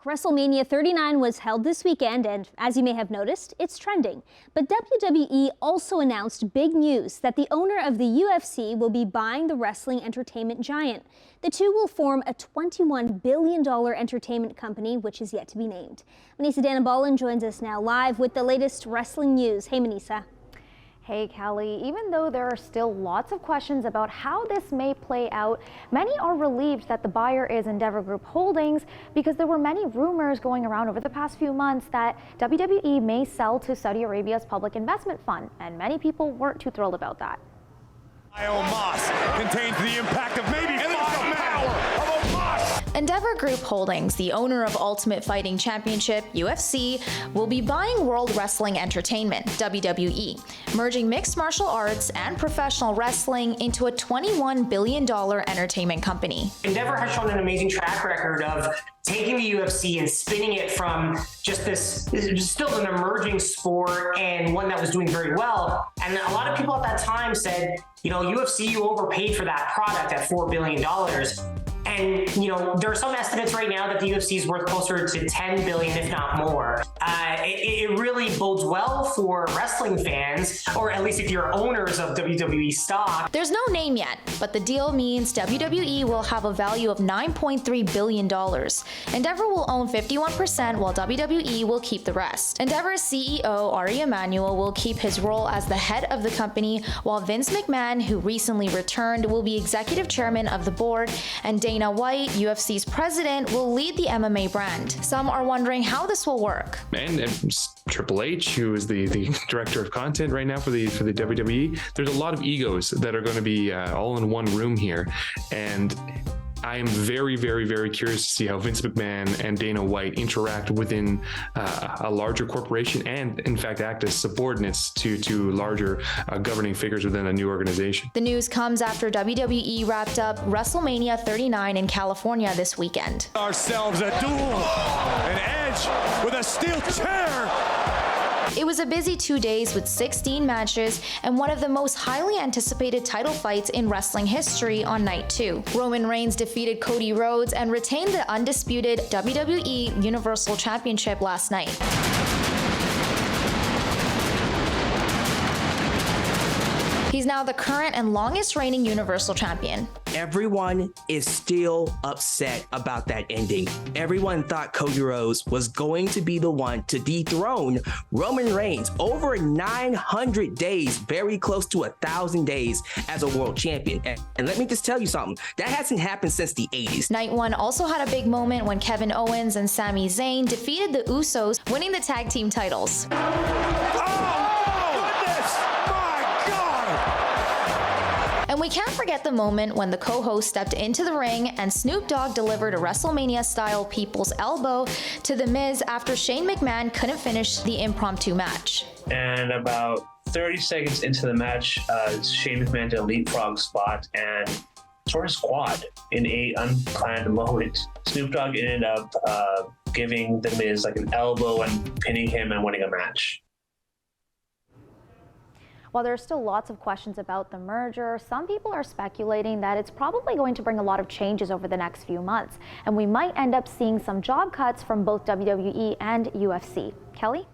back. Wrestlemania 39 was held this weekend, and as you may have noticed, it's trending. But WWE also announced big news that the owner of the UFC will be buying the wrestling entertainment giant. The two will form a $21 billion entertainment company, which is yet to be named. Manisa Danabalan joins us now live with the latest wrestling news. Hey, Manisa. Hey Kelly, even though there are still lots of questions about how this may play out, many are relieved that the buyer is Endeavor Group Holdings, because there were many rumors going around over the past few months that WWE may sell to Saudi Arabia's public investment fund, and many people weren't too thrilled about that. Moss contains the impact of maybe 5 power of Omos. Endeavor Group Holdings, the owner of Ultimate Fighting Championship, UFC, will be buying World Wrestling Entertainment, WWE, merging mixed martial arts and professional wrestling into a $21 billion entertainment company. Endeavor has shown an amazing track record of taking the UFC and spinning it from just this still an emerging sport and one that was doing very well. And a lot of people at that time said, you know, UFC, you overpaid for that product at $4 billion. And, you know, there are some estimates right now that the UFC is worth closer to $10 billion, if not more. It really bodes well for wrestling fans, or at least if you're owners of WWE stock. There's no name yet, but the deal means WWE will have a value of $9.3 billion. Endeavor will own 51%, while WWE will keep the rest. Endeavor's CEO, Ari Emanuel, will keep his role as the head of the company, while Vince McMahon, who recently returned, will be executive chairman of the board, and Dana White, UFC's president, will lead the MMA brand. Some are wondering how this will work. And Triple H, who is the director of content right now for the WWE, there's a lot of egos that are going to be all in one room here. And I am very, very, very curious to see how Vince McMahon and Dana White interact within a larger corporation and, in fact, act as subordinates to larger governing figures within a new organization. The news comes after WWE wrapped up Wrestlemania 39 in California this weekend. Ourselves a duel, an edge with a steel chair. It was a busy 2 days with 16 matches and one of the most highly anticipated title fights in wrestling history on night 2. Roman Reigns defeated Cody Rhodes and retained the undisputed WWE Universal Championship last night. He's now the current and longest reigning Universal Champion. Everyone is still upset about that ending. Everyone thought Cody Rhodes was going to be the one to dethrone Roman Reigns over 900 days, very close to 1,000 days as a world champion. And let me just tell you something, that hasn't happened since the 80s. Night 1 also had a big moment when Kevin Owens and Sami Zayn defeated the Usos, winning the tag team titles. And we can't forget the moment when the co-host stepped into the ring and Snoop Dogg delivered a WrestleMania-style people's elbow to The Miz after Shane McMahon couldn't finish the impromptu match. And about 30 seconds into the match, Shane McMahon did a leapfrog spot and tore his quad in a unplanned moment. Snoop Dogg ended up giving The Miz like an elbow and pinning him and winning a match. While there are still lots of questions about the merger, some people are speculating that it's probably going to bring a lot of changes over the next few months, and we might end up seeing some job cuts from both WWE and UFC. Kelly?